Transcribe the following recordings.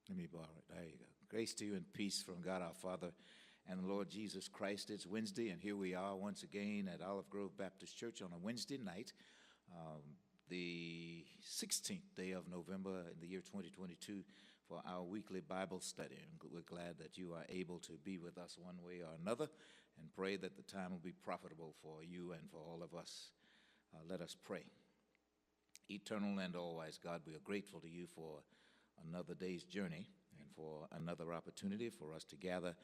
Let me borrow it. There you go. Grace to you and peace from God our Father and the Lord Jesus Christ. It's Wednesday, and here we are once again at Olive Grove Baptist Church on a Wednesday night, the 16th day of November in the year 2022 for our weekly Bible study. And we're glad that you are able to be with us one way or another, and pray that the time will be profitable for you and for all of us. Let us pray. Eternal and always God, we are grateful to you for another day's journey and for another opportunity for us to gather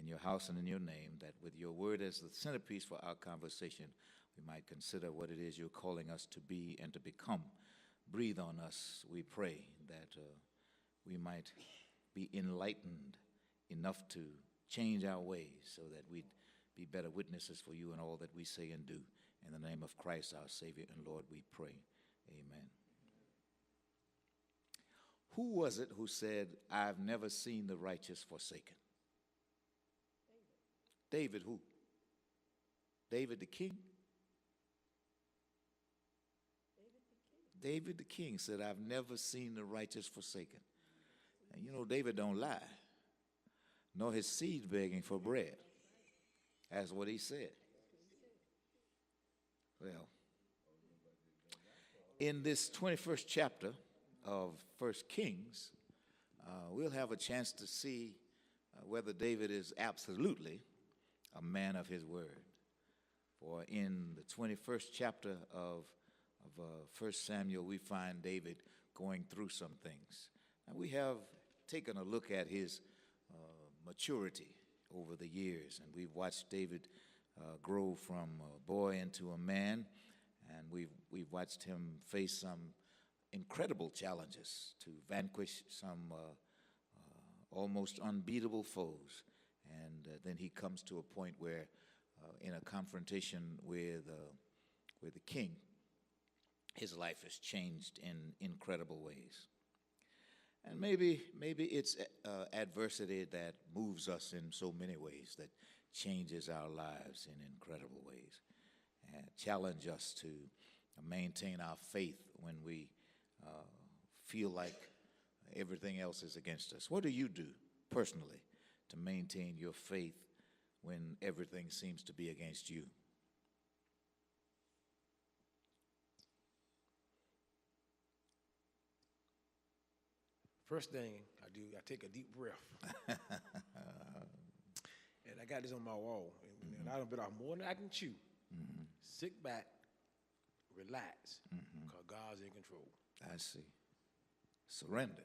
in your house and in your name, that with your word as the centerpiece for our conversation, we might consider what it is you're calling us to be and to become. Breathe on us, we pray, that we might be enlightened enough to change our ways so that we'd be better witnesses for you in all that we say and do. In the name of Christ, our Savior and Lord, we pray. Amen. Who was it who said, I've never seen the righteous forsaken? David who? David the king? David the king said, I've never seen the righteous forsaken. And you know, David don't lie, nor his seed begging for bread. That's what he said. Well, in this 21st chapter of 1 Kings, we'll have a chance to see whether David is absolutely a man of his word. For in the 21st chapter of 1 Samuel, we find David going through some things. And we have taken a look at his maturity over the years, and we've watched David grow from a boy into a man, and we've watched him face some incredible challenges to vanquish some almost unbeatable foes. And then he comes to a point where in a confrontation with the king, his life has changed in incredible ways. And maybe it's adversity that moves us in so many ways, that changes our lives in incredible ways, and challenge us to maintain our faith when we feel like everything else is against us. What do you do personally to maintain your faith when everything seems to be against you? First thing I do, I take a deep breath. And I got this on my wall. And I done bit off more than I can chew. Mm-hmm. Sit back, relax, because God's in control. I see. Surrender.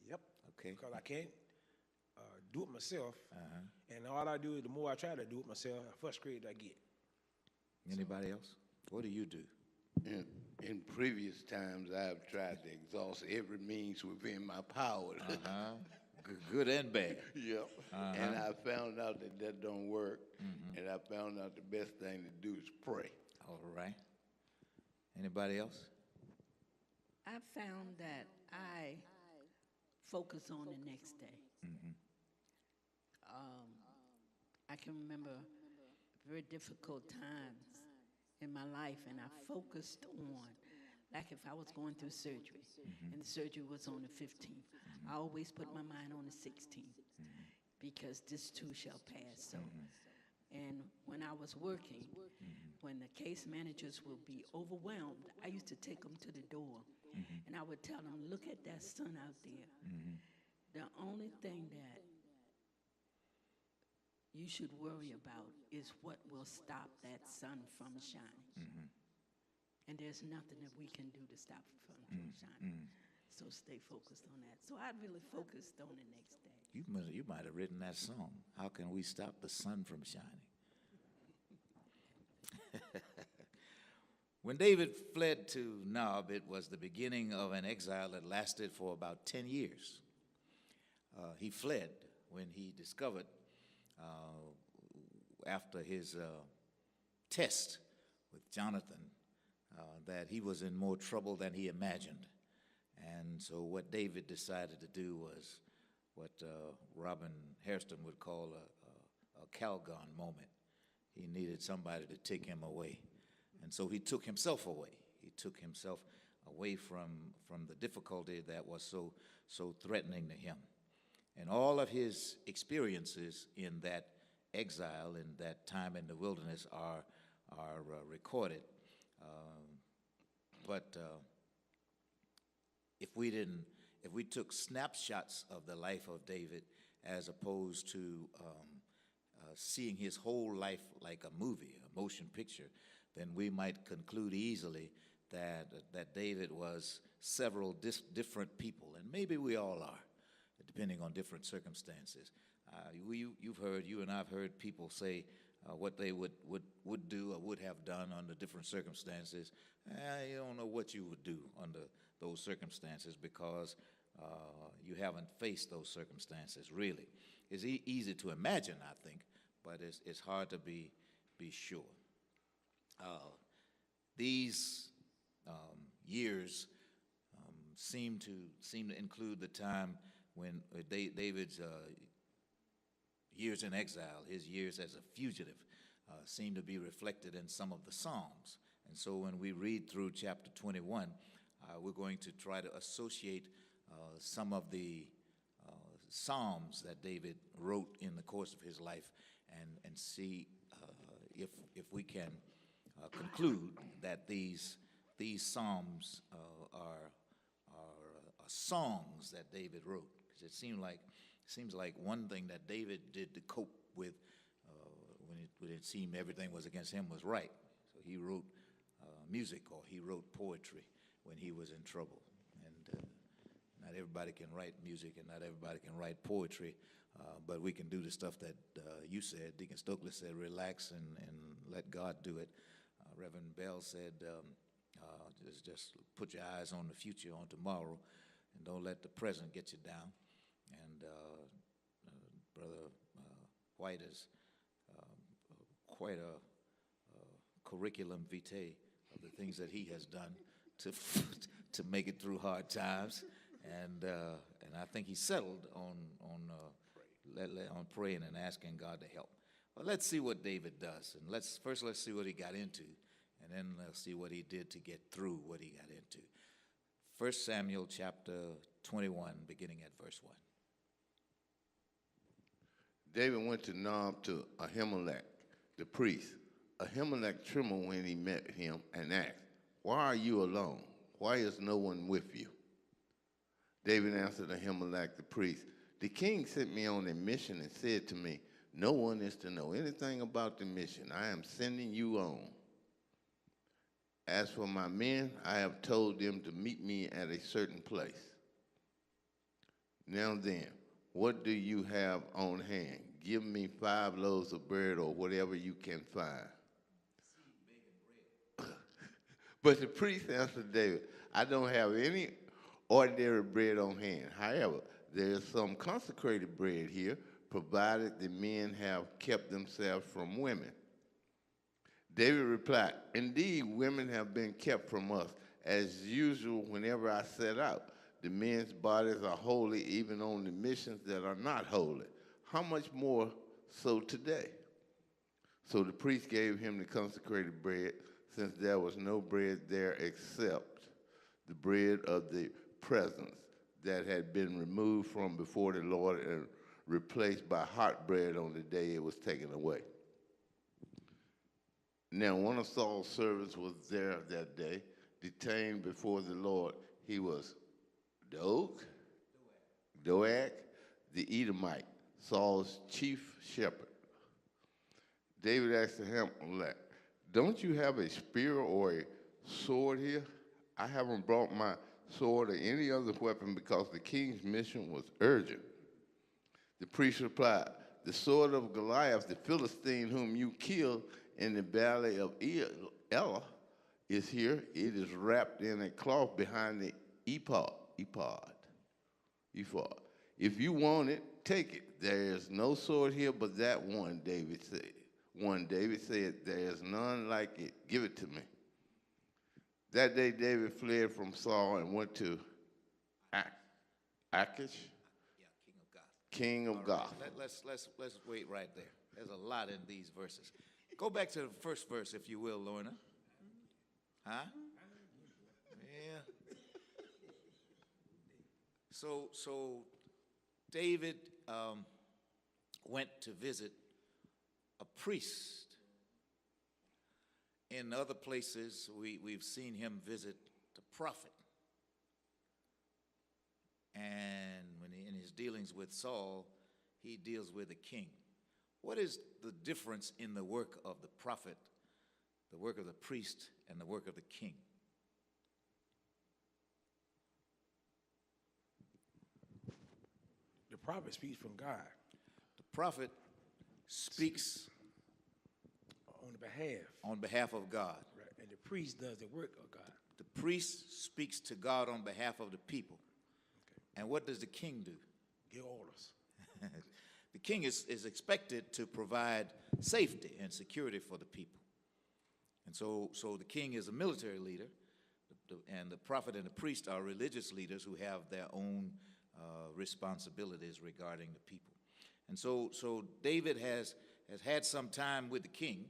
Yep. Okay. Because I can't do it myself. And all I do is, the more I try to do it myself, the frustrated I get. Anybody else? What do you do? In previous times, I've tried to exhaust every means within my power. Good and bad. Yep. And I found out that don't work. And I found out the best thing to do is pray. All right. Anybody else? I found that I focus on the next day. I can remember very difficult times in my life, and I focused on, like if I was going through surgery, and the surgery was on the 15th, I always put my mind on the 16th, because this too shall pass. So, and when I was working, when the case managers would be overwhelmed, I used to take them to the door, and I would tell them, look at that sun out there. The only thing that you should worry about is what will stop that sun from shining. And there's nothing that we can do to stop it from shining. So stay focused on that. So I really focused on the next day. You might have written that song. How can we stop the sun from shining? When David fled to Nob, it was the beginning of an exile that lasted for about 10 years. He fled when he discovered, after his test with Jonathan, that he was in more trouble than he imagined. And so what David decided to do was what Robin Hairston would call a Calgon moment. He needed somebody to take him away. And so he took himself away. He took himself away from the difficulty that was so threatening to him. And all of his experiences in that exile, in that time in the wilderness, are recorded. But if we took snapshots of the life of David as opposed to seeing his whole life like a movie, a motion picture, then we might conclude easily that David was several different people, and maybe we all are, depending on different circumstances. You and I've heard people say what they would do or would have done under different circumstances. You don't know what you would do under those circumstances because you haven't faced those circumstances, really. It's easy to imagine, I think, but it's hard to be sure. These years seem to include the time when David's years in exile, his years as a fugitive, seem to be reflected in some of the Psalms. And so when we read through chapter 21, we're going to try to associate some of the Psalms that David wrote in the course of his life and see if we can conclude that these Psalms are songs that David wrote. Because it seems like one thing that David did to cope with when it seemed everything was against him was right. So he wrote music, or he wrote poetry when he was in trouble. And not everybody can write music, and not everybody can write poetry, but we can do the stuff that you said. Deacon Stokely said, relax and let God do it. Reverend Bell said, just put your eyes on the future, on tomorrow, and don't let the present get you down. And Brother White is quite a curriculum vitae of the things that he has done to make it through hard times. And I think he settled on praying and asking God to help. Well, let's see what David does, and let's see what he got into, and then let's see what he did to get through what he got into. 1 Samuel chapter 21, beginning at verse 1. David went to Nob to Ahimelech, the priest. Ahimelech trembled when he met him and asked, "Why are you alone? Why is no one with you?" David answered Ahimelech, the priest, "The king sent me on a mission and said to me, 'No one is to know anything about the mission I am sending you on. As for my men, I have told them to meet me at a certain place. Now then, what do you have on hand? Give me 5 loaves of bread or whatever you can find.'" But the priest answered David, "I don't have any ordinary bread on hand. However, there is some consecrated bread here, provided the men have kept themselves from women." David replied, "Indeed, women have been kept from us. As usual, whenever I set out, the men's bodies are holy, even on the missions that are not holy. How much more so today?" So the priest gave him the consecrated bread, since there was no bread there except the bread of the presence that had been removed from before the Lord and replaced by hot bread on the day it was taken away. Now one of Saul's servants was there that day, detained before the Lord. He was Doeg, the Edomite, Saul's chief shepherd. David asked him, "Don't you have a spear or a sword here?" "I haven't brought my sword or any other weapon because the king's mission was urgent." The priest replied, "The sword of Goliath, the Philistine whom you killed in the valley of Elah, is here. It is wrapped in a cloth behind the ephod. If you want it, take it. There is no sword here but that one," David said. David said, "There is none like it. Give it to me." That day David fled from Saul and went to Achish, king of Gath. Right. Let's wait right there. There's a lot in these verses. Go back to the first verse, if you will, Lorna. Huh? Yeah. So David went to visit a priest. In other places, we've seen him visit the prophet. And in his dealings with Saul, he deals with the king. What is the difference in the work of the prophet, the work of the priest, and the work of the king? The prophet speaks from God The prophet speaks on on behalf of God. right, and the priest does the work of God. The priest speaks to God on behalf of the people. And what does the king do? Give orders. The king is expected to provide safety and security for the people. And so the king is a military leader, and the prophet and the priest are religious leaders who have their own responsibilities regarding the people. And so David has had some time with the king,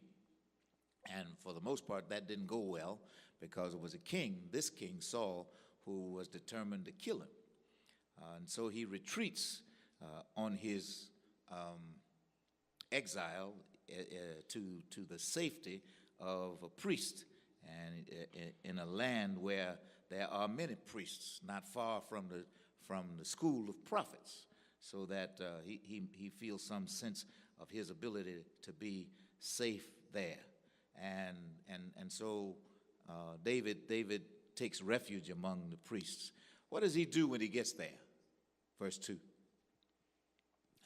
and for the most part that didn't go well because it was a king, this king Saul, who was determined to kill him. And so he retreats on his exile to the safety of a priest, and in a land where there are many priests, not far from the school of prophets, so that he feels some sense of his ability to be safe there. And so David takes refuge among the priests. What does he do when he gets there? Verse 2.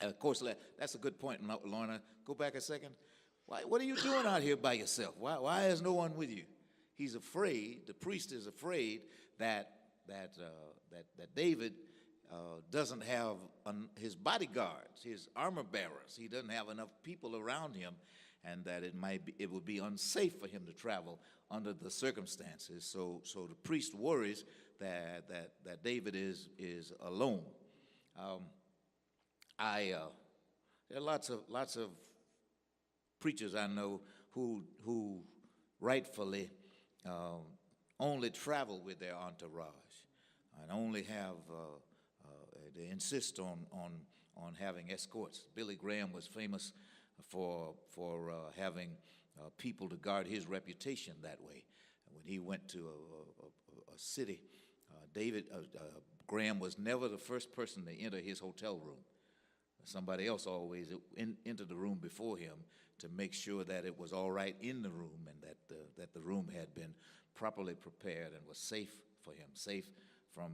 Of course, that's a good point, Lorna. Go back a second. What are you doing out here by yourself? Why is no one with you? He's afraid. The priest is afraid that David doesn't have his bodyguards, his armor bearers. He doesn't have enough people around him, and that it would be unsafe for him to travel under the circumstances. So the priest worries that David is alone. There are lots of preachers I know who rightfully only travel with their entourage and only have they insist on having escorts. Billy Graham was famous for having people to guard his reputation that way. When he went to a city, Graham was never the first person to enter his hotel room. Somebody else always entered the room before him to make sure that it was all right in the room, and that the room had been properly prepared and was safe for him, safe from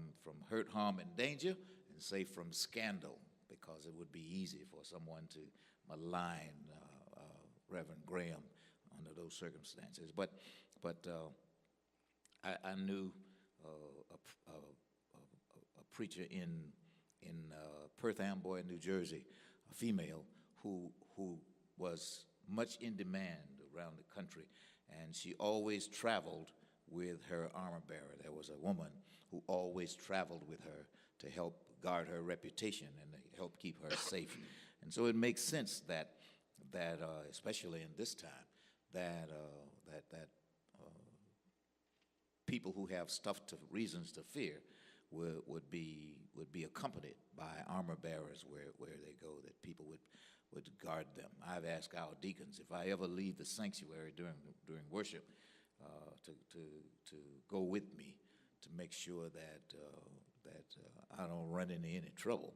hurt, harm, and danger, and safe from scandal, because it would be easy for someone to malign Reverend Graham under those circumstances. But I knew a preacher in Perth Amboy, New Jersey, a female who was much in demand around the country, and she always traveled with her armor bearer. There was a woman who always traveled with her to help guard her reputation and to help keep her safe. And so it makes sense that especially in this time, that people who have reasons to fear would be accompanied by armor bearers where they go, that people would guard them. I've asked our deacons if I ever leave the sanctuary during worship to go with me to make sure that I don't run into any trouble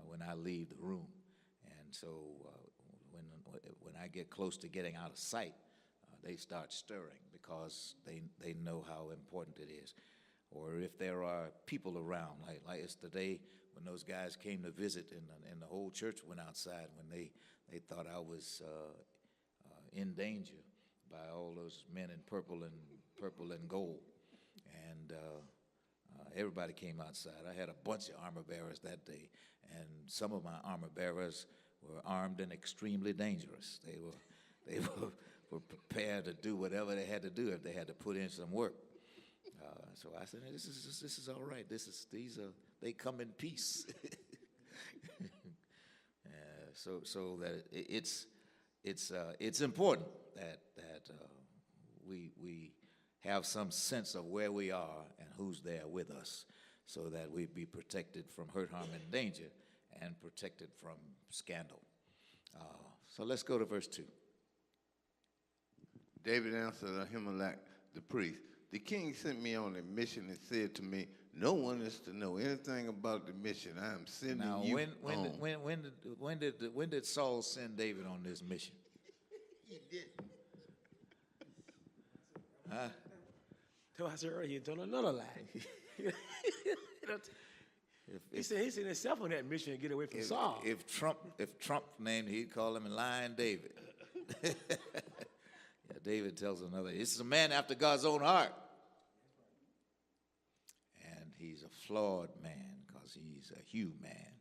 when I leave the room. And so when I get close to getting out of sight, they start stirring because they know how important it is. Or if there are people around, like it's the day when those guys came to visit and the whole church went outside when they thought I was in danger by all those men in purple and gold. And everybody came outside. I had a bunch of armor bearers that day, and some of my armor bearers were armed and extremely dangerous. They were prepared to do whatever they had to do if they had to put in some work. So I said, this is all right. They come in peace. So that it's important that we have some sense of where we are and who's there with us, so that we be protected from hurt, harm, and danger, and protected from scandal. So let's go to verse 2. David answered Ahimelech the priest, "The king sent me on a mission and said to me, no one is to know anything about the mission I am sending Now, you when did Saul send David on this mission? He did. Tell I said earlier, he told another lie. He said he sent himself on that mission to get away from Saul. If Trump named, he'd call him Lion David. Yeah, David tells another, this is a man after God's own heart. And he's a flawed man because he's a human man.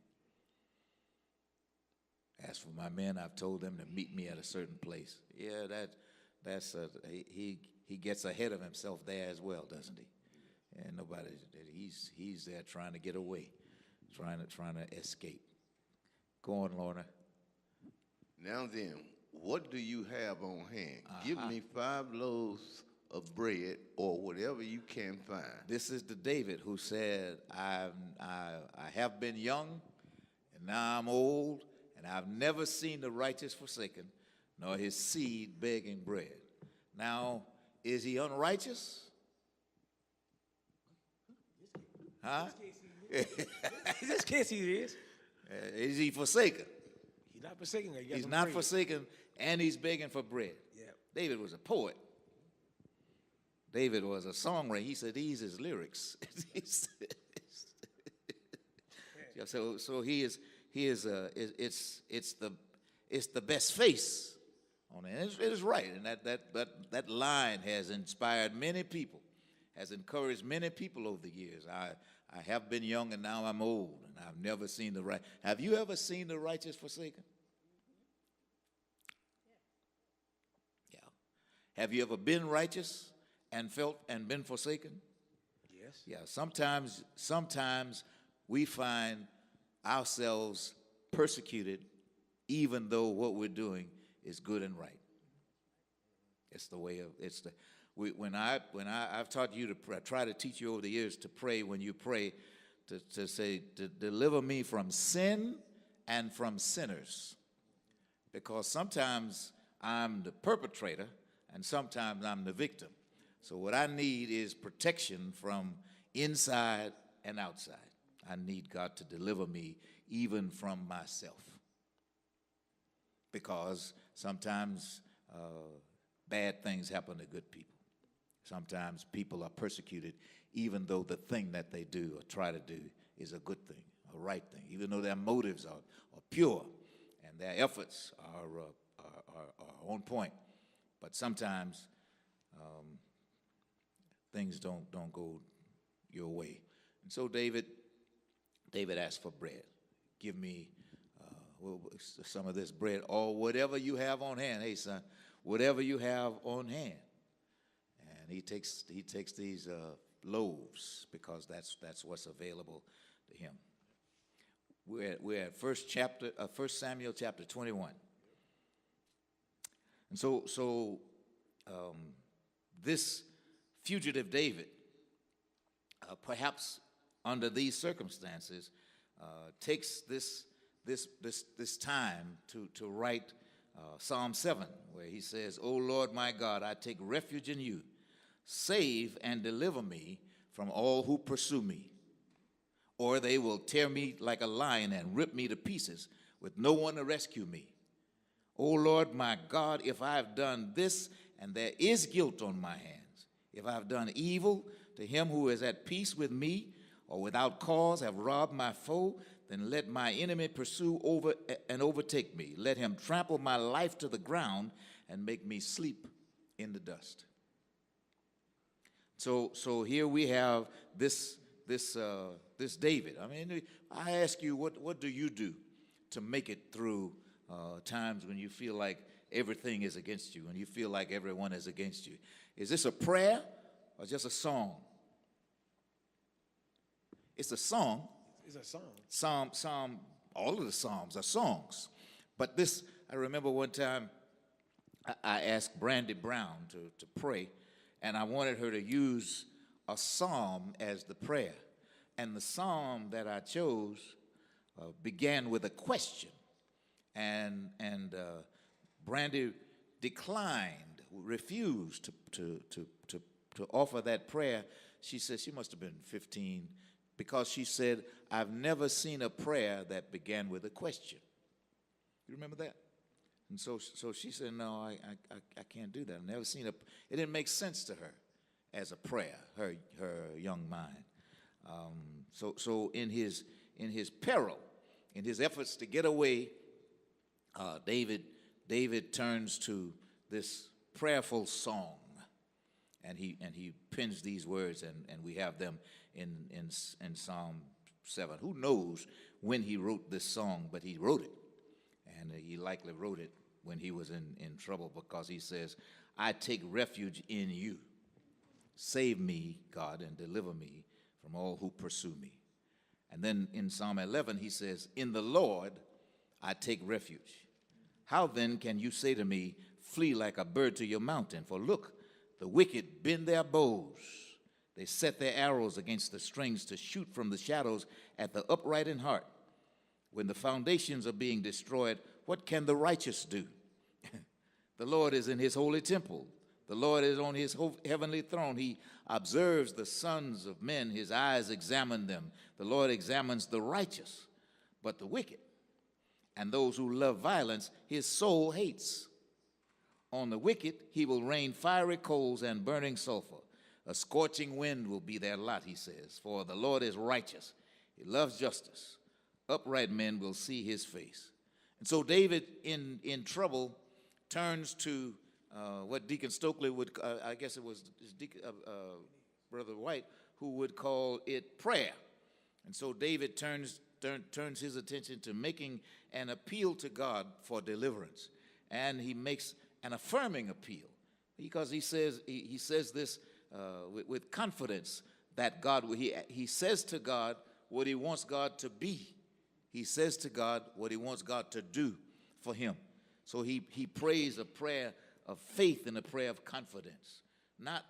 As for my men, I've told them to meet me at a certain place. Yeah, he gets ahead of himself there as well, doesn't he? And he's there trying to get away, trying to escape. Go on, Lorna. Now then, what do you have on hand? Give me 5 loaves of bread or whatever you can find. This is the David who said, I have been young, and now I'm old, and I've never seen the righteous forsaken, nor his seed begging bread. Now, is he unrighteous? Huh? In this case, he is. Is he forsaken? He's not forsaken. He's not forsaken, and he's begging for bread. Yeah. David was a poet. David was a songwriter. He said these his lyrics. So it's the best face on it. It is right, and that line has inspired many people, has encouraged many people over the years. I have been young and now I'm old, and I've never seen the right. Have you ever seen the righteous forsaken? Yeah. Have you ever been righteous and felt and been forsaken? Yes. Yeah. Sometimes we find ourselves persecuted, even though what we're doing is good and right. It's the way of I've taught you to pray, I try to teach you over the years to pray when you pray, to say, to deliver me from sin and from sinners. Because sometimes I'm the perpetrator and sometimes I'm the victim. So what I need is protection from inside and outside. I need God to deliver me even from myself. Because sometimes bad things happen to good people. Sometimes people are persecuted even though the thing that they do or try to do is a good thing, a right thing, even though their motives are pure and their efforts are on point. But sometimes things don't go your way. And so David asked for bread. Give me some of this bread or whatever you have on hand. Hey, son, whatever you have on hand. And he takes these loaves because that's what's available to him. We're at 1 Samuel chapter 21. And so this fugitive David, perhaps under these circumstances, takes this time to write Psalm 7, where he says, "O Lord my God, I take refuge in you. Save and deliver me from all who pursue me. Or they will tear me like a lion and rip me to pieces with no one to rescue me. O Lord my God, if I have done this and there is guilt on my hands, if I have done evil to him who is at peace with me, or without cause have robbed my foe, then let my enemy pursue over and overtake me. Let him trample my life to the ground and make me sleep in the dust." So here we have this David. I mean, I ask you, what do you do to make it through times when you feel like everything is against you, when you feel like everyone is against you? Is this a prayer or just a song? It's a song. It's a song. Psalm, all of the Psalms are songs. But this, I remember one time I asked Brandy Brown to pray, and I wanted her to use a psalm as the prayer. And the psalm that I chose began with a question. And Brandy declined, refused to offer that prayer. She said she must have been 15 because she said, I've never seen a prayer that began with a question. You remember that? And so she said, no, I can't do that. I've never seen it didn't make sense to her as a prayer, her young mind. So in his peril, in his efforts to get away, David turns to this prayerful song, and he pens these words, and we have them in Psalm 7. Who knows when he wrote this song, but he wrote it, and he likely wrote it when he was in trouble, because he says, I take refuge in you. Save me, God, and deliver me from all who pursue me. And then in Psalm 11, he says, in the Lord I take refuge. How then can you say to me, flee like a bird to your mountain? For look, the wicked bend their bows. They set their arrows against the strings to shoot from the shadows at the upright in heart. When the foundations are being destroyed, what can the righteous do? The Lord is in his holy temple. The Lord is on his heavenly throne. He observes the sons of men. His eyes examine them. The Lord examines the righteous, but the wicked and those who love violence, his soul hates. On the wicked, he will rain fiery coals and burning sulfur. A scorching wind will be their lot, he says, for the Lord is righteous. He loves justice. Upright men will see his face. And so David, in trouble, turns to what Deacon Stokely would, I guess it was Brother White, who would call it prayer. And so David turns his attention to making an appeal to God for deliverance. And he makes an affirming appeal, because he says this with confidence that God, he says to God what he wants God to be. He says to God what he wants God to do for him. So he prays a prayer of faith and a prayer of confidence, not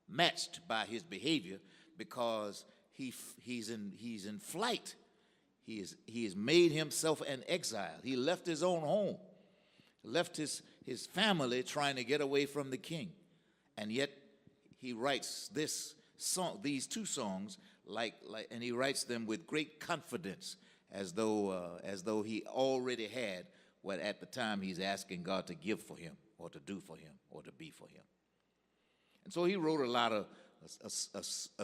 matched by his behavior, because he's in flight. He has made himself an exile. He left his own home, left his family trying to get away from the king, and yet he writes this song, these two songs, and he writes them with great confidence, as though he already had what at the time he's asking God to give for him, or to do for him, or to be for him. And so he wrote a lot of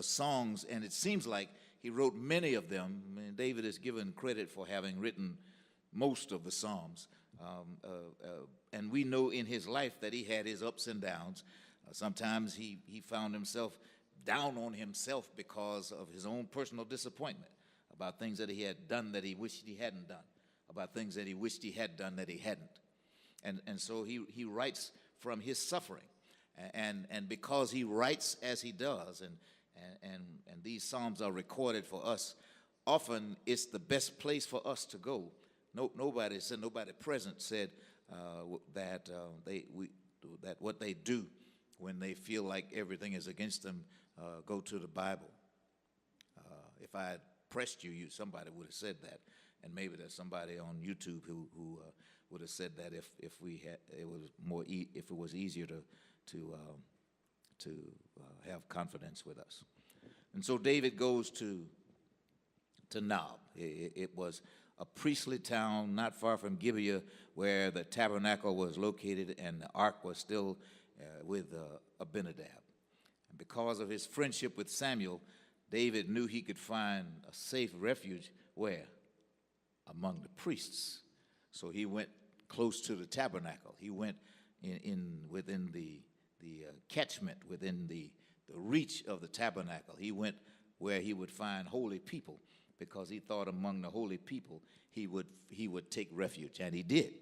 songs, and it seems like he wrote many of them. And David is given credit for having written most of the Psalms. And we know in his life that he had his ups and downs. Sometimes he found himself down on himself because of his own personal disappointment about things that he had done that he wished he hadn't done, about things that he wished he had done that he hadn't. And so he writes from his suffering. And because he writes as he does, and these Psalms are recorded for us, often it's the best place for us to go. Nobody present said that what they do when they feel like everything is against them, go to the Bible. If I had pressed you, somebody would have said that, and maybe there's somebody on YouTube who would have said that if it was easier to have confidence with us. And so David goes to Nob. It was a priestly town not far from Gibeah, where the tabernacle was located and the ark was still with Abinadab. And because of his friendship with Samuel, David knew he could find a safe refuge where? Among the priests. So he went close to the tabernacle. He went within the catchment, within the reach of the tabernacle. He went where he would find holy people, because he thought among the holy people he would take refuge, and he did.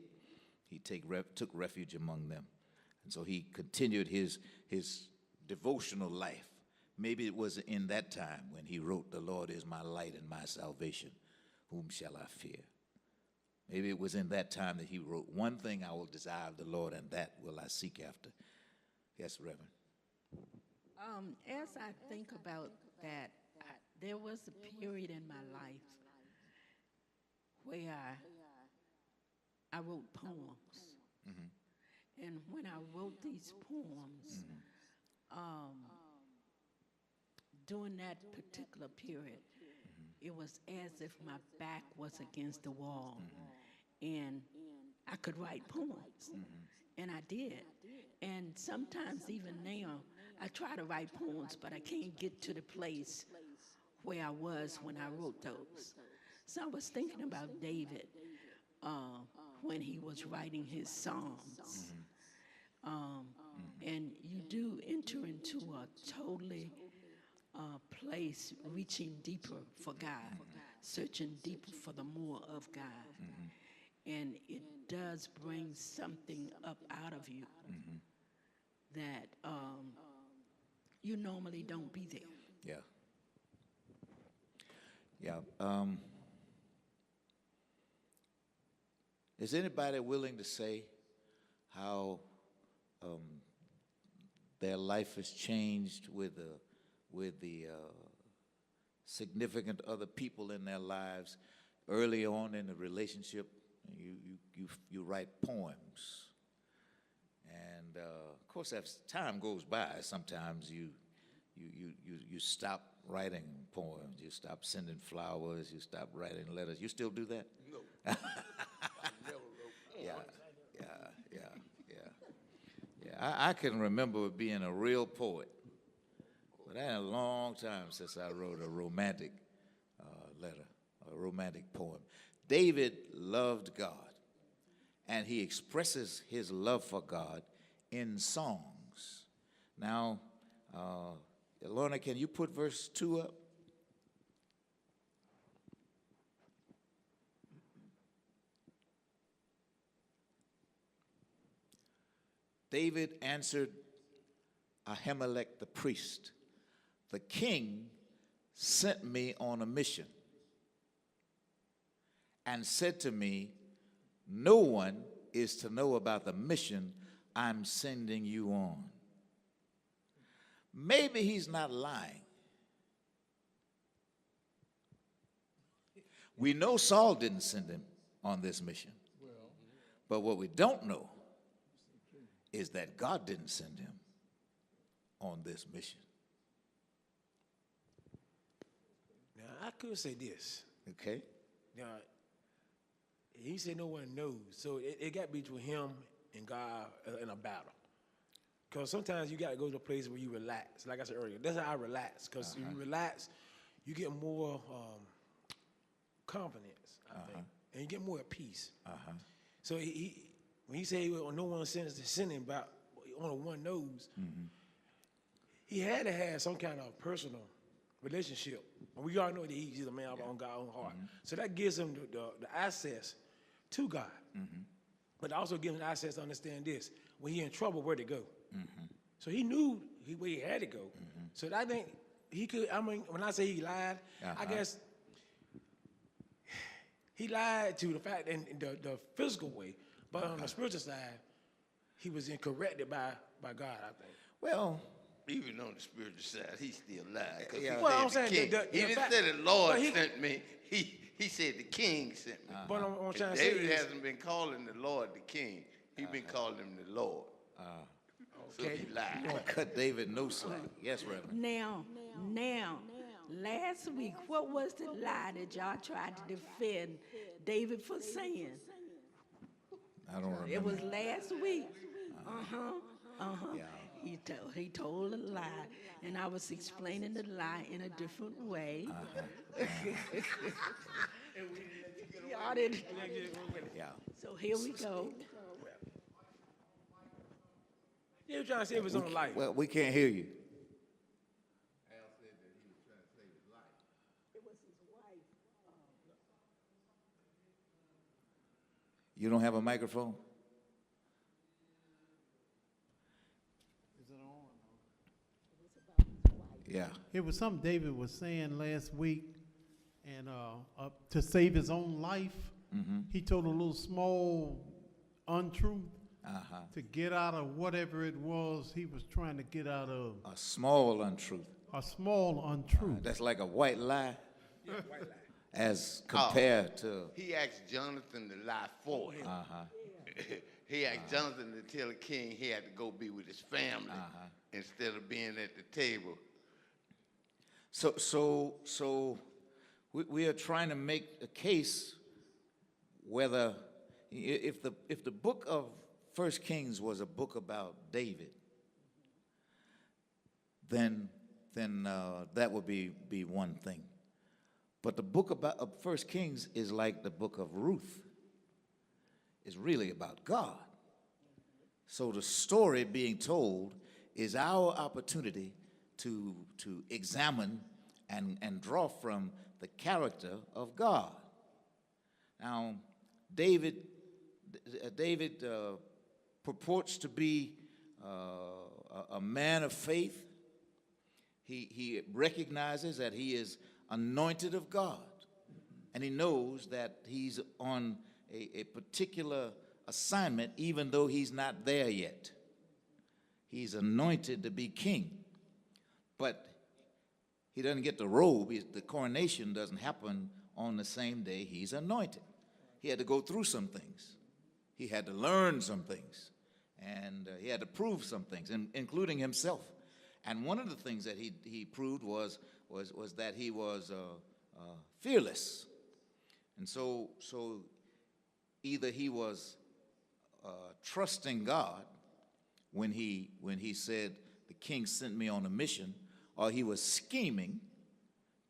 He took refuge among them. And so he continued his devotional life. Maybe it was in that time when he wrote, "The Lord is my light and my salvation. Whom shall I fear?" Maybe it was in that time that he wrote, "One thing I will desire of the Lord, and that will I seek after." Yes, Reverend. As I think about that there was a period in my life where I wrote poems. And when I wrote these poems, during that particular period, it was as if my back was against the wall, and I could write poems, and I did. And sometimes even now, I try to write poems, but I can't get to the place where I was when I wrote those. So I was thinking about David when he was writing his Psalms. And you do enter into a totally place reaching deeper for God, searching deeper for the more of God. And it does bring something up out of you that you normally don't be there. Yeah. Yeah. Is anybody willing to say how their life has changed with the significant other people in their lives early on in the relationship? You write poems, and of course, as time goes by, sometimes you stop writing poems. You stop sending flowers. You stop writing letters. You still do that? No. I never wrote. Yeah. I can remember being a real poet, but that had a long time since I wrote a romantic letter, a romantic poem. David loved God, and he expresses his love for God in songs. Now, Lorna, can you put verse 2 up? David answered Ahimelech the priest, "The king sent me on a mission and said to me, 'No one is to know about the mission I'm sending you on.'" Maybe he's not lying. We know Saul didn't send him on this mission. But what we don't know is that God didn't send him on this mission. Now, I could say this. Okay? Now, he said no one knows. So it got between him and God in a battle. Because sometimes you got to go to a place where you relax. Like I said earlier, that's how I relax. Because if you relax, you get more confidence, I think. And you get more at peace. So when he said no one sends to sin him, but only one knows, he had to have some kind of personal relationship. And we all know that he's a man on God's own heart. So that gives him the access to God. But also gives him access to understand this. When he's in trouble, where to go. So he knew where he had to go. So I think he could, I mean, when I say he lied, I guess he lied to the fact in the physical way. But on the spiritual side, he was corrected by God, I think. Well, Even on the spiritual side, he still lied. 'Cause Yeah. he Well, said I'm saying king. the He didn't fact- say the Lord but he- sent me. He said the king sent me. But I'm And trying to say David is, hasn't been calling the Lord the king. He's been calling him the Lord. So he lied. cut David no slack. Yes, Reverend. Now, last week, what was the lie that y'all tried to defend David for saying? I don't remember. It was last week. Yeah. He told a lie, and I was explaining the lie in a different way. Y'all didn't. Yeah. So here we go. he was trying to save his own life. Well, we can't hear you. You don't have a microphone? Yeah. It was something David was saying last week, and to save his own life, he told a little small untruth to get out of whatever it was he was trying to get out of. A small untruth. a small untruth. That's like a white lie Yeah, white lie. as compared to. He asked Jonathan to lie for him. He asked Jonathan to tell the king he had to go be with his family instead of being at the table. So we are trying to make a case whether if the book of First Kings was a book about David, then that would be one thing. But the book of First Kings is like the book of Ruth. It's really about God. So the story being told is our opportunity to examine and draw from the character of God. Now, David purports to be a man of faith. He recognizes that he is anointed of God, and he knows that he's on a particular assignment, even though he's not there yet. He's anointed to be king, but he doesn't get the robe. The coronation doesn't happen on the same day he's anointed. He had to go through some things. He had to learn some things, and he had to prove some things, including himself. And one of the things that he proved was that he was fearless. And so either he was trusting God when he said, the king sent me on a mission, or he was scheming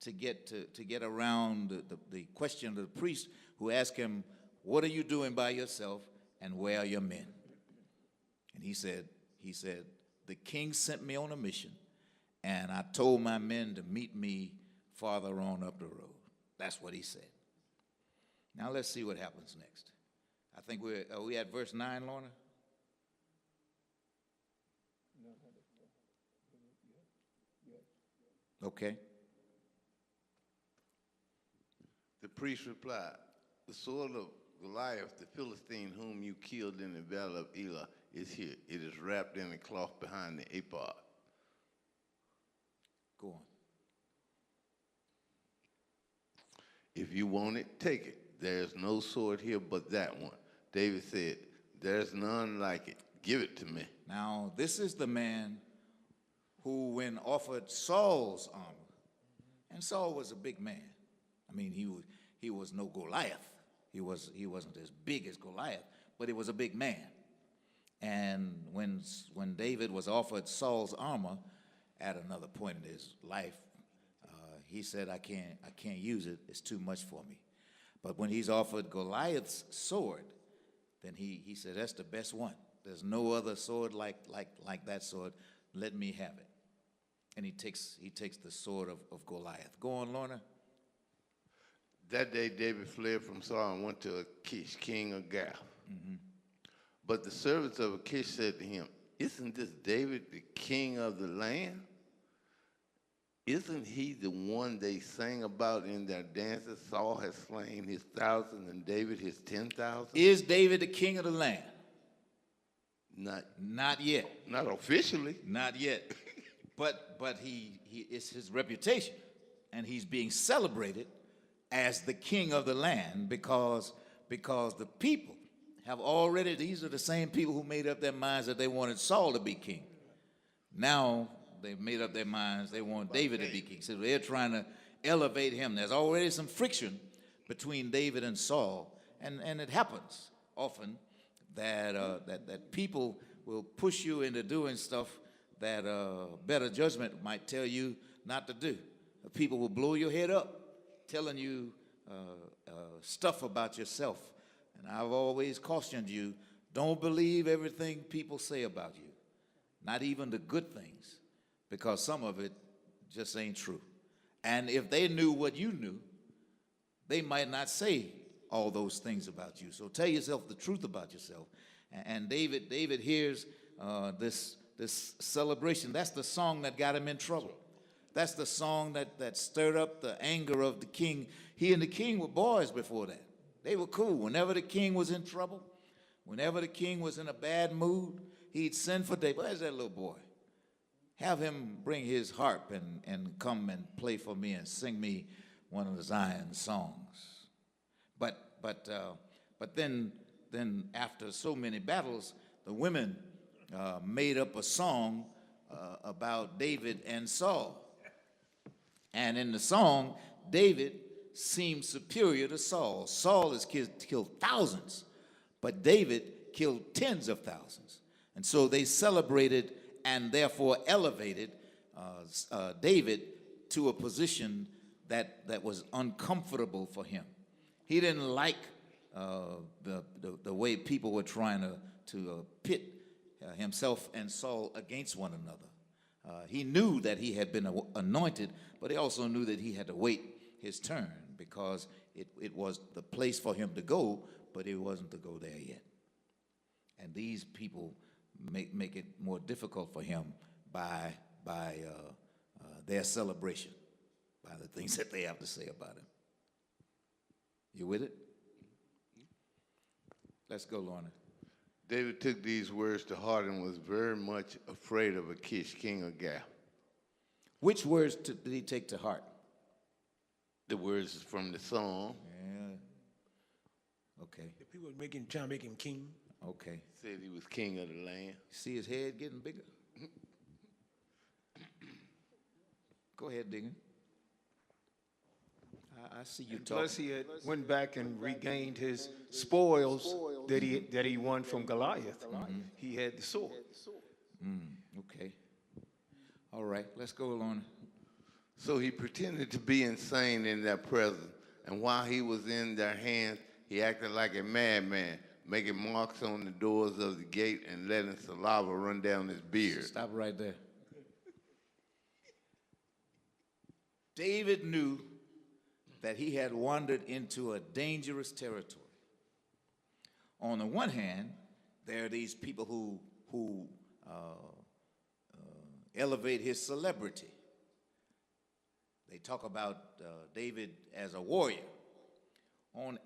to get around the question of the priest who asked him, what are you doing by yourself and where are your men? And he said, the king sent me on a mission, and I told my men to meet me farther on up the road. That's what he said. Now let's see what happens next. I think are we at verse 9, Lorna? Okay. The priest replied, the sword of Goliath, the Philistine whom you killed in the valley of Elah, is here. It is wrapped in a cloth behind the ephod. Go on. If you want it, take it. There's no sword here but that one. David said, there's none like it. Give it to me. Now, this is the man who, when offered Saul's armor, and Saul was a big man. I mean, he was no Goliath. He wasn't as big as Goliath, but he was a big man. And when David was offered Saul's armor at another point in his life, he said, I can't use it. It's too much for me. But when he's offered Goliath's sword, then he said, that's the best one. There's no other sword like that sword. Let me have it. And he takes the sword of Goliath. Go on, Lorna. That day David fled from Saul and went to Achish, king of Gath. Mm-hmm. But the servants of Achish said to him, isn't this David the king of the land? Isn't he the one they sang about in their dances? Saul has slain his 1,000 and David his 10,000? Is David the king of the land? Not yet. Not officially. Not yet. But he it's his reputation, and he's being celebrated as the king of the land because the people have already, these are the same people who made up their minds that they wanted Saul to be king. Now they've made up their minds they want David to be king. So they're trying to elevate him. There's already some friction between David and Saul, and it happens often that people will push you into doing stuff that better judgment might tell you not to do. People will blow your head up, telling you stuff about yourself. And I've always cautioned you, don't believe everything people say about you, not even the good things, because some of it just ain't true. And if they knew what you knew, they might not say all those things about you. So tell yourself the truth about yourself. And David hears this celebration. That's the song that got him in trouble. That's the song that stirred up the anger of the king. He and the king were boys before that. They were cool. Whenever the king was in trouble, whenever the king was in a bad mood, he'd send for David. Where's that little boy? have him bring his harp and come and play for me and sing me one of the Zion songs. But then after so many battles, the women made up a song about David and Saul. And in the song, David seemed superior to Saul. Saul has killed thousands, but David killed tens of thousands. And so they celebrated and therefore elevated David to a position that was uncomfortable for him. He didn't like the way people were trying to pit himself and Saul against one another. He knew that he had been anointed, but he also knew that he had to wait his turn because it was the place for him to go, but he wasn't to go there yet. And these people make it more difficult for him by their celebration, by the things that they have to say about him. You with it? Let's go, Lorna. David took these words to heart and was very much afraid of Achish, king of Gath. Which words did he take to heart? The words from the song. Yeah. Okay. The people were trying to make him king. Okay. Said he was king of the land. See his head getting bigger? Go ahead, Diggin. I see you talking. Plus, he had went back and regained his spoils that he won from Goliath. He had the sword. Okay. All right, let's go, Lorna. So he pretended to be insane in their presence, and while he was in their hands, he acted like a madman, making marks on the doors of the gate and letting saliva run down his beard. Stop right there. David knew that he had wandered into a dangerous territory. On the one hand, there are these people who elevate his celebrity. They talk about David as a warrior.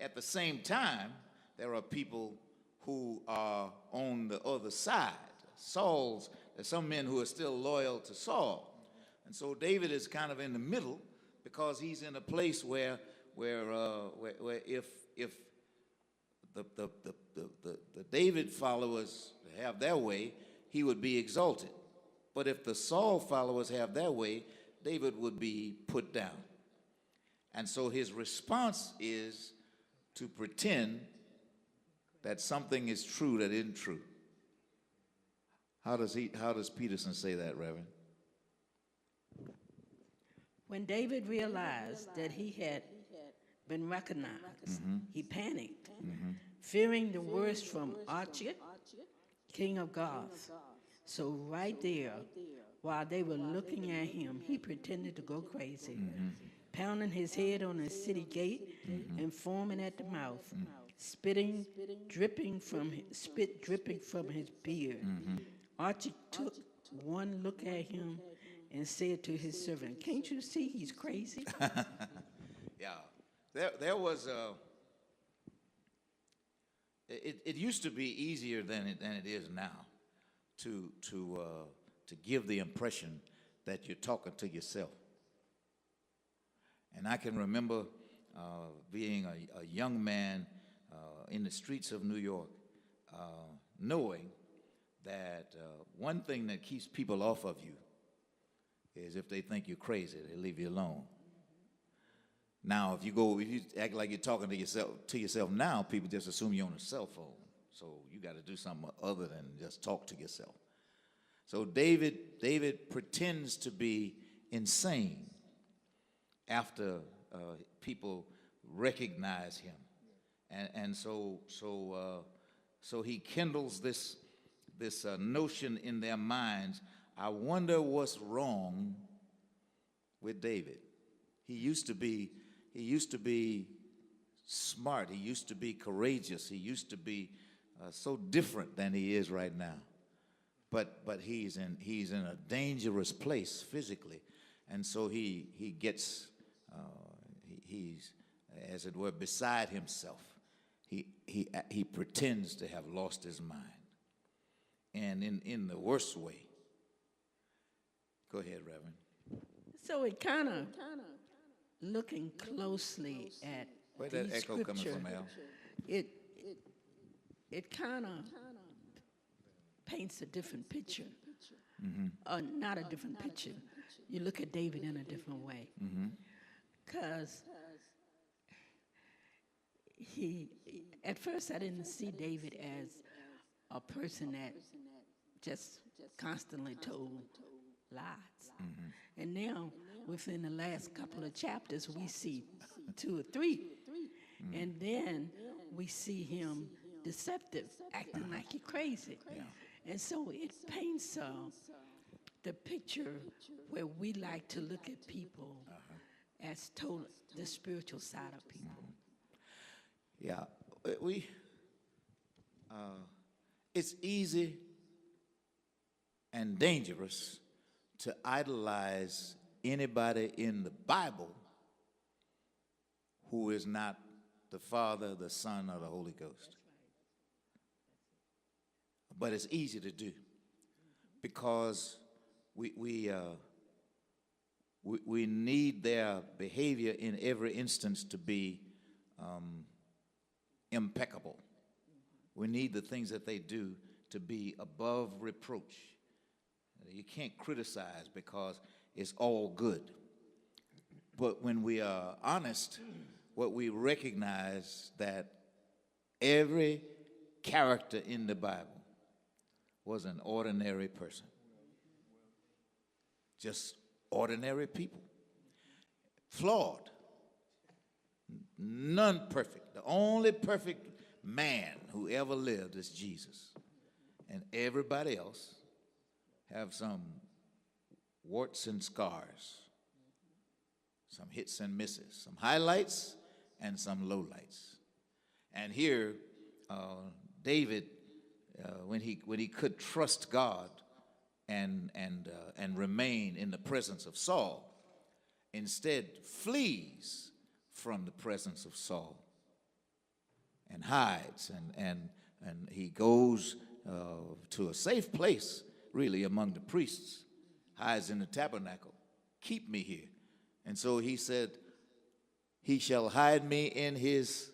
At the same time, there are people who are on the other side. There's some men who are still loyal to Saul. And so David is kind of in the middle because he's in a place where if the David followers have their way, he would be exalted. But if the Saul followers have their way, David would be put down. And so his response is to pretend that something is true that isn't true. How does Peterson say that, Reverend? When David realized that he had been recognized, he panicked, fearing the worst from Archie, king of Gath. So right there, while they were looking at him, he pretended to go crazy, pounding his head on the city gate and foaming at the mouth, spit dripping from his beard. Archie took one look at him and said to his servant, "Can't you see he's crazy?" Yeah, there was a. It used to be easier than it is now, to give the impression that you're talking to yourself. And I can remember being a young man in the streets of New York, knowing that one thing that keeps people off of you is if they think you're crazy, they leave you alone. Now, if you act like you're talking to yourself now, people just assume you're on a cell phone. So you got to do something other than just talk to yourself. So David pretends to be insane after people recognize him, and so he kindles this notion in their minds. I wonder what's wrong with David. He used to be smart. He used to be courageous. He used to be so different than he is right now. But he's in a dangerous place physically, and so he's as it were beside himself. He pretends to have lost his mind, and in the worst way. Go ahead, Reverend. So it kind of looking closely at Where's the that echo coming scripture, from, Al? it it kind of paints a different picture. Not a different picture. You look at David in a different way. Because at first I didn't see David as a person that just constantly told lies. And now, within the last couple of chapters, we see 2 or 3. And then we see him deceptive, acting like he's crazy. And so it paints the picture where we like to look at people as total, the spiritual side of people. Yeah, it's easy and dangerous to idolize anybody in the Bible who is not the Father, the Son, or the Holy Ghost. But it's easy to do because we need their behavior in every instance to be impeccable. We need the things that they do to be above reproach. You can't criticize because it's all good. But when we are honest, what we recognize that every character in the Bible was an ordinary person. Just ordinary people. Flawed. None perfect. The only perfect man who ever lived is Jesus. And everybody else have some warts and scars, some hits and misses, some highlights and some lowlights. And here, David, when he could trust God and remain in the presence of Saul, instead flees from the presence of Saul and hides and he goes to a safe place, really, among the priests, hides in the tabernacle. Keep me here. And so he said, he shall hide me in his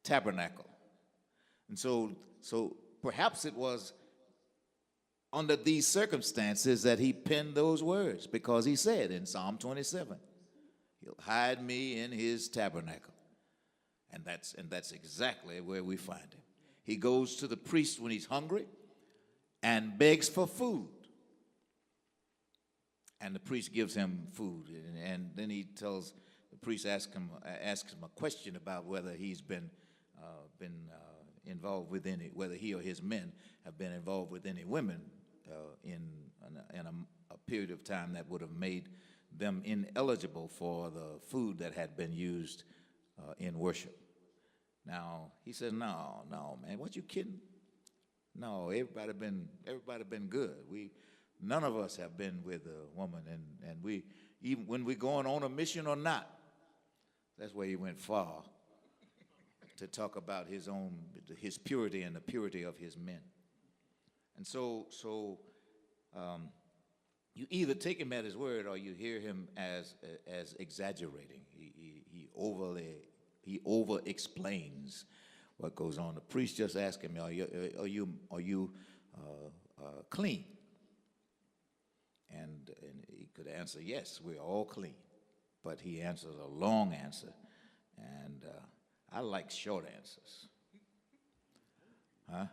tabernacle. And so perhaps it was under these circumstances that he penned those words, because he said in Psalm 27, he'll hide me in his tabernacle. And that's exactly where we find him. He goes to the priest when he's hungry and begs for food. And the priest gives him food. And then he tells, the priest asks him a question about whether he's been involved with any, whether he or his men have been involved with any women in a period of time that would have made them ineligible for the food that had been used in worship. Now, he says, no, man, what, you kidding? No, everybody been good. None of us have been with a woman, and we, even when we're going on a mission or not, that's where he went far to talk about his purity and the purity of his men. And so you either take him at his word or you hear him as exaggerating. He over explains what goes on. The priest just asked him, "Are you clean?" And he could answer, "Yes, we're all clean." But he answers a long answer, and I like short answers. Huh?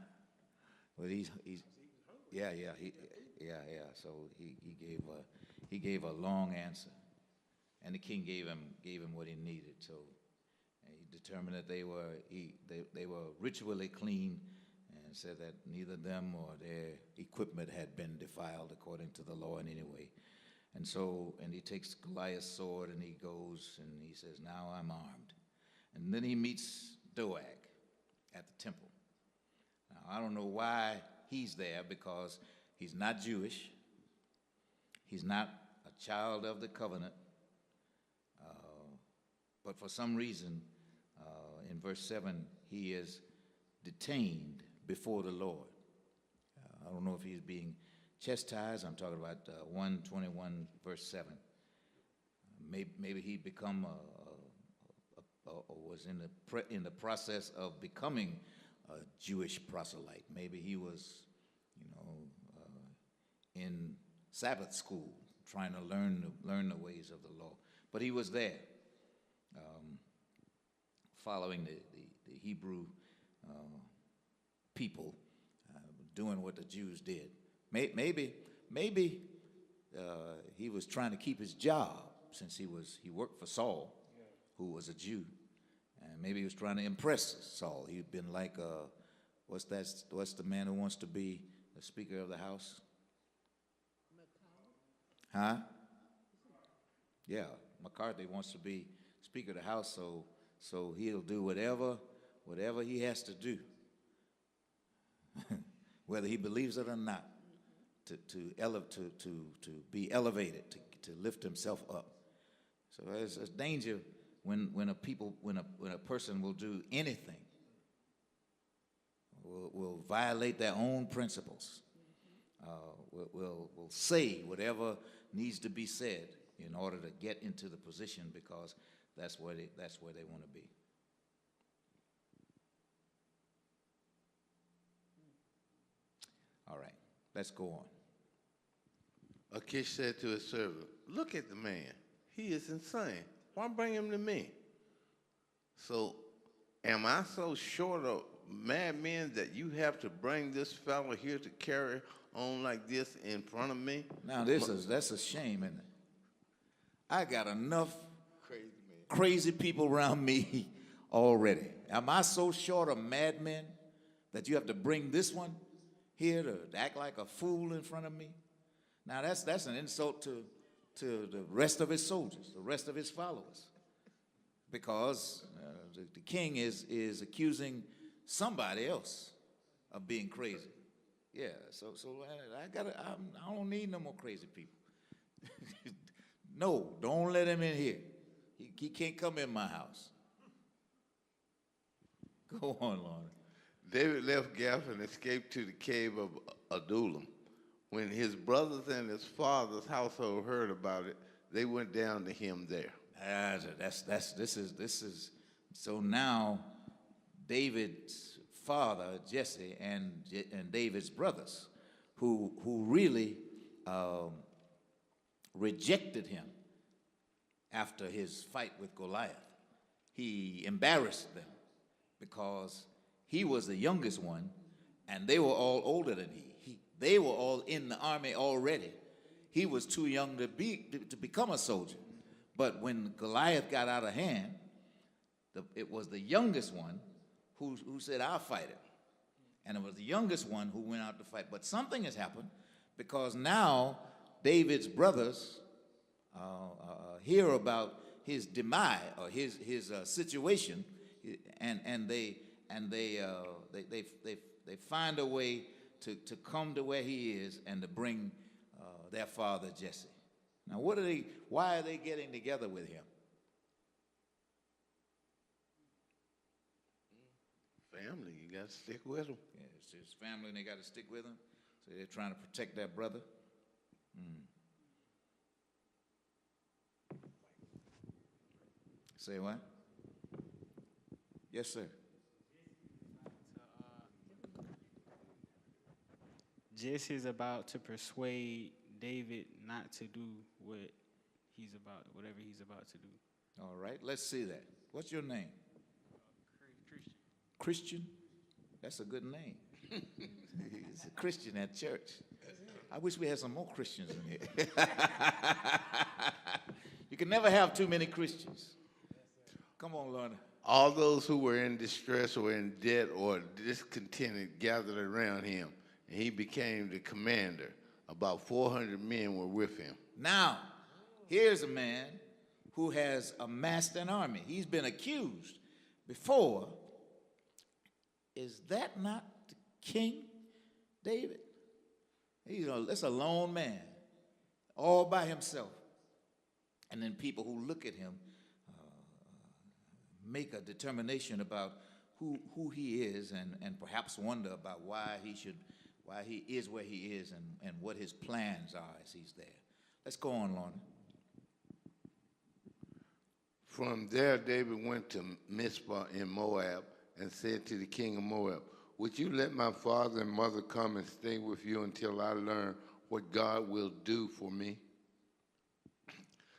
Well, yeah. So he gave a long answer, and the king gave him what he needed. So he determined that they were ritually clean, and said that neither them or their equipment had been defiled according to the law in any way. And he takes Goliath's sword and he goes and he says, "Now I'm armed." And then he meets Doeg at the temple. Now, I don't know why he's there, because he's not Jewish. He's not a child of the covenant. But for some reason, in verse 7, he is detained before the Lord. I don't know if he's being chastised. I'm talking about 121 verse 7. Maybe he become or was in the process of becoming a Jewish proselyte. Maybe he was, in Sabbath school trying to learn the ways of the law. But he was there, following the Hebrew people, doing what the Jews did. Maybe he was trying to keep his job, since he worked for Saul, who was a Jew, and maybe he was trying to impress Saul. He'd been like, what's the man who wants to be the Speaker of the House? Huh? Yeah, McCarthy wants to be Speaker of the House, so he'll do whatever he has to do, whether he believes it or not, to be elevated, to lift himself up. So there's a danger when a person will do anything, will violate their own principles, will say whatever needs to be said in order to get into the position, because that's where they want to be. All right, let's go on. Achish said to his servant, "Look at the man. He is insane. Why bring him to me? So, am I so short of madmen that you have to bring this fellow here to carry on like this in front of me?" Now that's a shame, isn't it? I got enough crazy people around me already. Am I so short of madmen that you have to bring this one here to act like a fool in front of me? Now that's an insult to the rest of his soldiers, the rest of his followers, because the king is accusing somebody else of being crazy. Yeah, so I don't need no more crazy people. No, don't let him in here. He can't come in my house. Go on, Lord. David left Gath and escaped to the cave of Adullam. When his brothers and his father's household heard about it, they went down to him there. This is so now David's father Jesse and David's brothers, who really rejected him after his fight with Goliath. He embarrassed them because he was the youngest one, and they were all older than he. They were all in the army already. He was too young to become a soldier. But when Goliath got out of hand, it was the youngest one who said, "I'll fight him." And it was the youngest one who went out to fight. But something has happened, because now David's brothers hear about his demise or his situation, and they find a way to come to where he is and to bring their father Jesse. Now, why are they getting together with him? Family, you got to stick with them. Yeah, it's his family, and they got to stick with him. So they're trying to protect their brother. Say what? Yes, sir. Jesse is about to persuade David not to do whatever he's about to do. All right, let's see that. What's your name? Christian. Christian? That's a good name. He's a Christian at church. I wish we had some more Christians in here. You can never have too many Christians. Come on, Lorna. All those who were in distress or in debt or discontented gathered around him, and he became the commander. About 400 men were with him. Now, here's a man who has amassed an army. He's been accused before. Is that not the King David? That's a lone man, all by himself. And then people who look at him make a determination about who he is, and perhaps wonder about why he should why he is where he is and what his plans are as he's there. Let's go on, Lorna. From there, David went to Mizpah in Moab and said to the king of Moab, would you let my father and mother come and stay with you until I learn what God will do for me?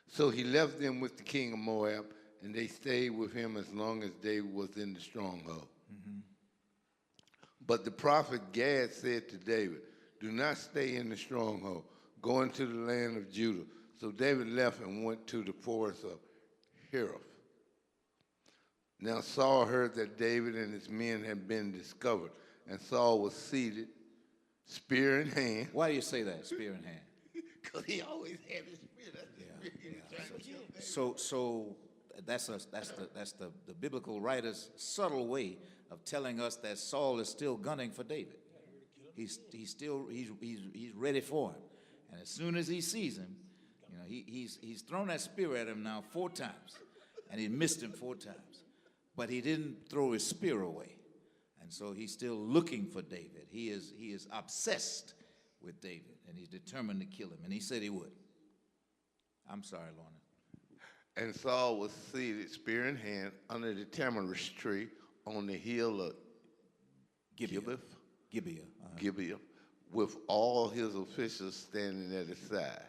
So he left them with the king of Moab, and they stayed with him as long as David was in the stronghold. But the prophet Gad said to David, do not stay in the stronghold. Go into the land of Judah. So David left and went to the forest of Hirah. Now Saul heard that David and his men had been discovered, and Saul was seated, spear in hand. Why do you say that, spear in hand? Because he always had his spear. So that's the biblical writer's subtle way of telling us that Saul is still gunning for David. He's ready for him, and as soon as he sees him, you know, he's thrown that spear at him now 4 times, and he missed him 4 times, but he didn't throw his spear away, and so he's still looking for David. He is obsessed with David, and he's determined to kill him, and he said he would. I'm sorry, Lorna. And Saul was seated, spear in hand, under the tamarisk tree on the hill of Gibeah, with all his officials standing at his side.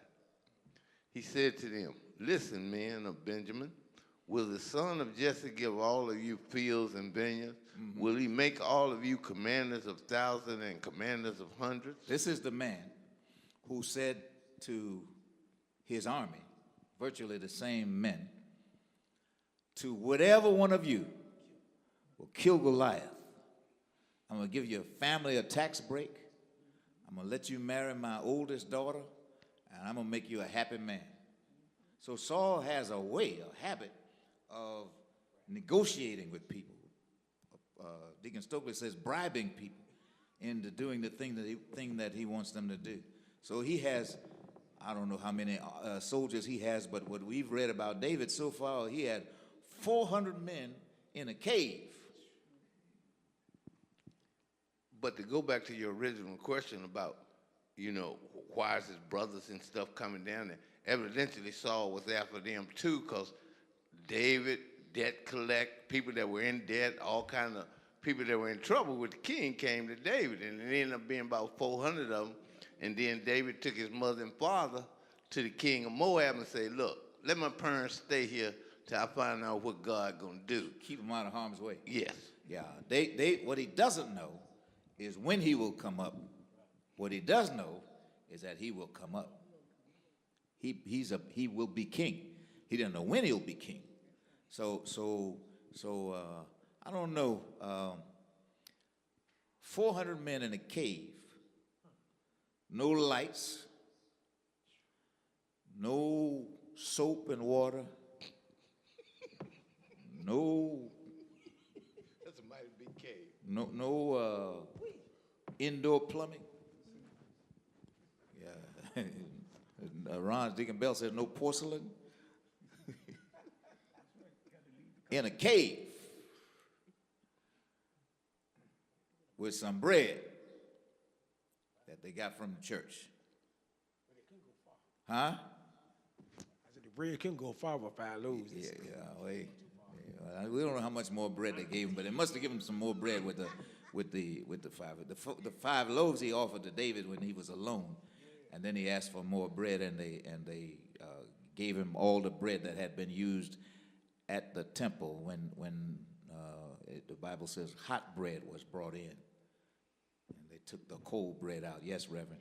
He said to them, listen, men of Benjamin, will the son of Jesse give all of you fields and vineyards? Will he make all of you commanders of thousands and commanders of hundreds? This is the man who said to his army, virtually the same men, to whatever one of you will kill Goliath, I'm going to give your family a tax break. I'm going to let you marry my oldest daughter, and I'm going to make you a happy man. So Saul has a way, a habit of negotiating with people. Deacon Stokely says bribing people into doing the thing that he wants them to do. So he has, I don't know how many soldiers he has, but what we've read about David so far, he had 400 men in a cave. But to go back to your original question about, you know, why is his brothers and stuff coming down there? Evidently Saul was after them too, because David, debt collect, people that were in debt, all kind of people that were in trouble with the king came to David, and it ended up being about 400 of them. And then David took his mother and father to the king of Moab and said, look, let my parents stay here till I find out what God gonna do. Keep him out of harm's way. Yes. Yeah, what he doesn't know is when he will come up. What he does know is that he will come up. He will be king. He doesn't know when he'll be king. So I don't know. 400 men in a cave, no lights, no soap and water, no. That's a mighty big cave. No indoor plumbing. Yeah. Ron Deacon Bell says no porcelain. In a cave with some bread that they got from the church. Huh? I said the bread couldn't go far with 5 loaves. Yeah, wait. Yeah, we don't know how much more bread they gave him, but they must have given him some more bread with the 5. The 5 loaves he offered to David when he was alone, and then he asked for more bread, and they gave him all the bread that had been used at the temple when the Bible says hot bread was brought in, and they took the cold bread out. Yes, Reverend.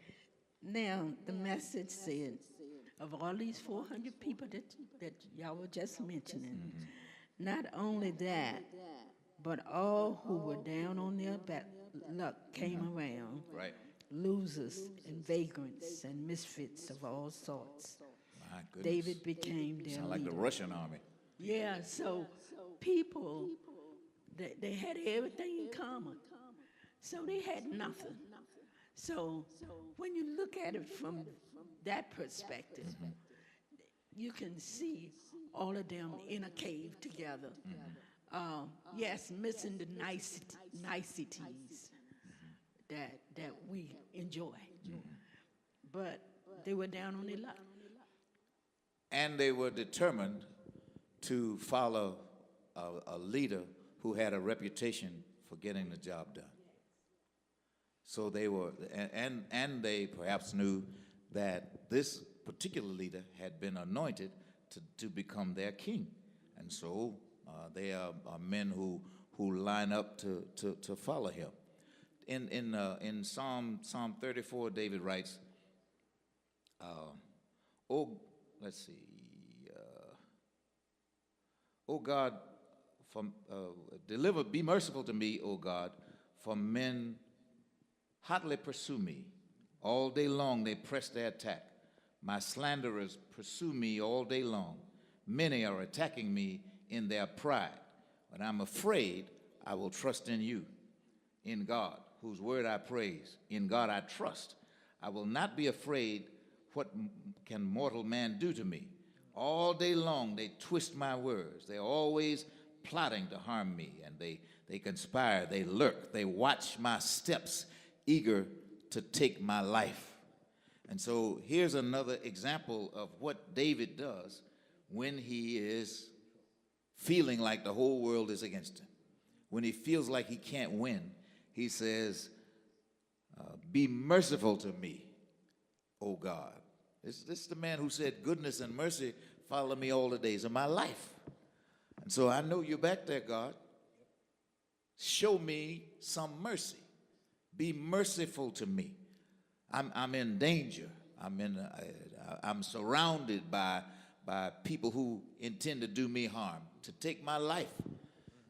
Now, the message said, of all these 400 people that y'all were just mentioning, not only that, but all who were down on their luck came around, Right. losers and vagrants and misfits of all sorts. My goodness. David became their Sound like the leader. Russian army. Yeah, so people, they had everything in common. So they had nothing. So when you look at it from that perspective, you can see all of them in a cave together. Yes, missing the niceties. that we enjoy. But they were down on their luck. And they were determined to follow a leader who had a reputation for getting the job done. So they were, and they perhaps knew that this particular leader had been anointed to become their king. And so they are men who line up to follow him. In Psalm 34, David writes, let's see, O God, be merciful to me, O God, for men hotly pursue me. All day long they press their attack. My slanderers pursue me all day long. Many are attacking me in their pride. But I'm afraid I will trust in you, in God, whose word I praise. In God I trust. I will not be afraid. What can mortal man do to me? All day long they twist my words. They're always plotting to harm me, and they conspire, they lurk, they watch my steps, eager to take my life. And so here's another example of what David does when he is feeling like the whole world is against him. When he feels like he can't win, he says, be merciful to me, O God. This is the man who said, goodness and mercy follow me all the days of my life. And so I know you're back there, God. Show me some mercy. Be merciful to me. I'm in danger. I'm surrounded by people who intend to do me harm, to take my life.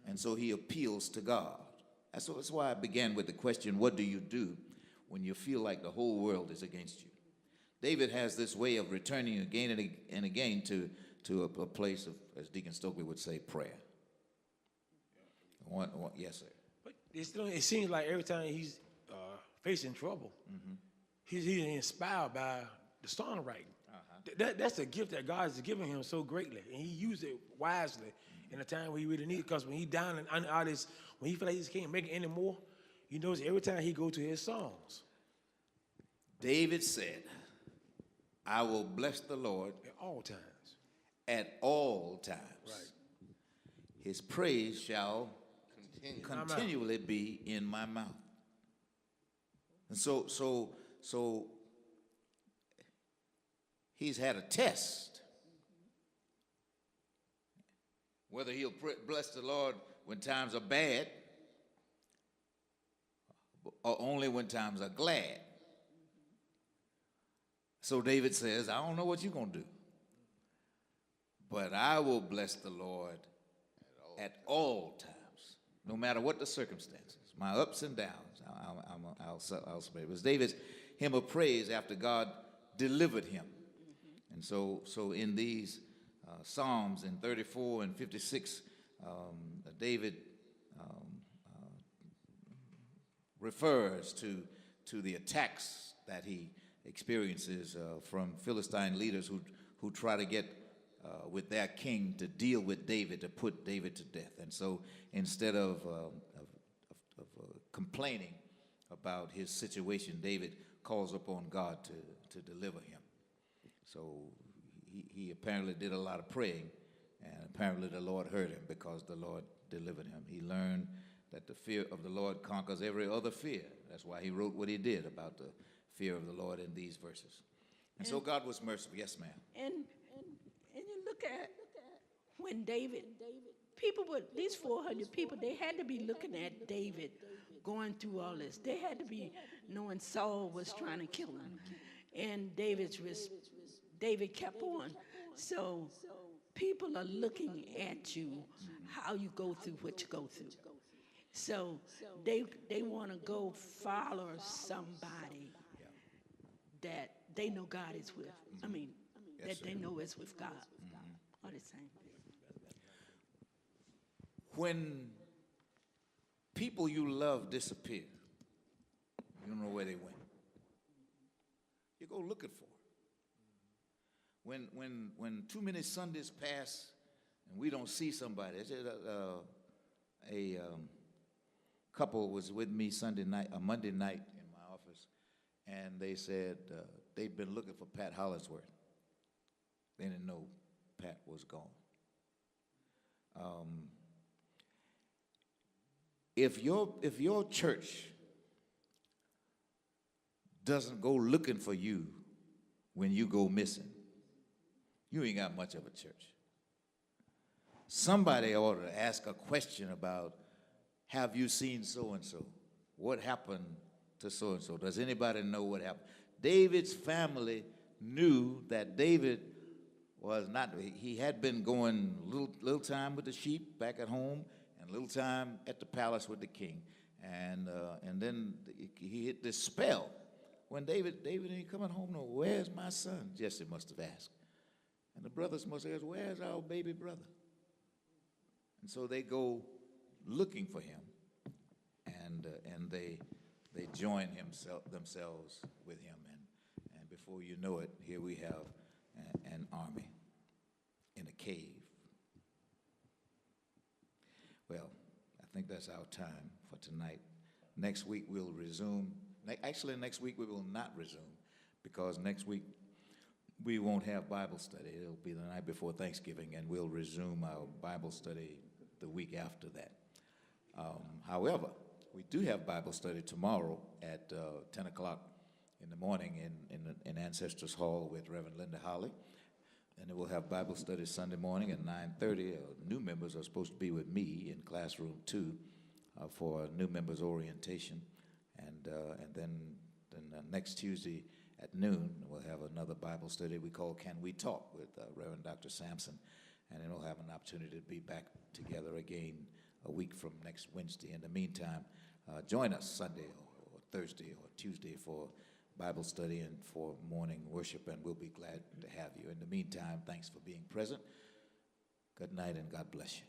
And so he appeals to God. That's why I began with the question, what do you do when you feel like the whole world is against you? David has this way of returning again and again to a place of, as Deacon Stokely would say, prayer. Yes, sir. But it seems like every time he's facing trouble, he's inspired by the songwriting. That's a gift that God has given him so greatly, and he used it wisely in a time where he really needed it. Because when he down and out, when he feel like he just can't make it anymore, you notice every time he go to his songs. David said, I will bless the Lord At all times. At all times. Right. His praise shall continually be in my mouth. And so he's had a test. Whether he'll bless the Lord when times are bad or only when times are glad. So David says, I don't know what you're going to do, but I will bless the Lord at all times, no matter what the circumstances, my ups and downs. I'll say it was David's hymn of praise after God delivered him. And so in these Psalms in 34 and 56, David refers to the attacks that he experiences from Philistine leaders who try to get with their king to deal with David, to put David to death. And so instead of complaining about his situation, David calls upon God to deliver him. So he apparently did a lot of praying, and apparently the Lord heard him because the Lord delivered him. He learned that the fear of the Lord conquers every other fear. That's why he wrote what he did about the fear of the Lord in these verses. And so God was merciful. Yes, ma'am. And you look at when David, people were, these 400 people, they had to be looking at David going through all this. They had to be knowing Saul was trying to kill him. And David kept on. So people are looking at you, how you go through what you go through. So they want to go follow somebody that they know God is with. I mean, Yes, that they know is with God. All the same. When people you love disappear, you don't know where they went. You go looking for them. When too many Sundays pass and we don't see somebody, couple was with me Monday night in my office, and they said they'd been looking for Pat Hollingsworth. They didn't know Pat was gone. If your church doesn't go looking for you when you go missing, you ain't got much of a church. Somebody ought to ask a question about, have you seen so-and-so? What happened to so-and-so? Does anybody know what happened? David's family knew that David was not, he had been going little time with the sheep back at home and little time at the palace with the king. And then he hit this spell. When David ain't coming home, no, where's my son? Jesse must have asked. And the brothers must have asked, where's our baby brother? And so they go looking for him, and they join themselves with him. And before you know it, here we have an army in a cave. Well, I think that's our time for tonight. Next week we'll resume. Actually, next week we will not resume, because next week we won't have Bible study. It'll be the night before Thanksgiving, and we'll resume our Bible study the week after that. However, we do have Bible study tomorrow at 10 o'clock in the morning in Ancestors Hall with Reverend Linda Holly. And then we'll have Bible study Sunday morning at 9:30. New members are supposed to be with me in classroom 2 for new members orientation. And then next Tuesday at noon, we'll have another Bible study we call Can We Talk with Reverend Dr. Sampson. And then we'll have an opportunity to be back together again a week from next Wednesday. In the meantime, join us Sunday or Thursday or Tuesday for Bible study and for morning worship, and we'll be glad to have you. In the meantime, thanks for being present. Good night and God bless you.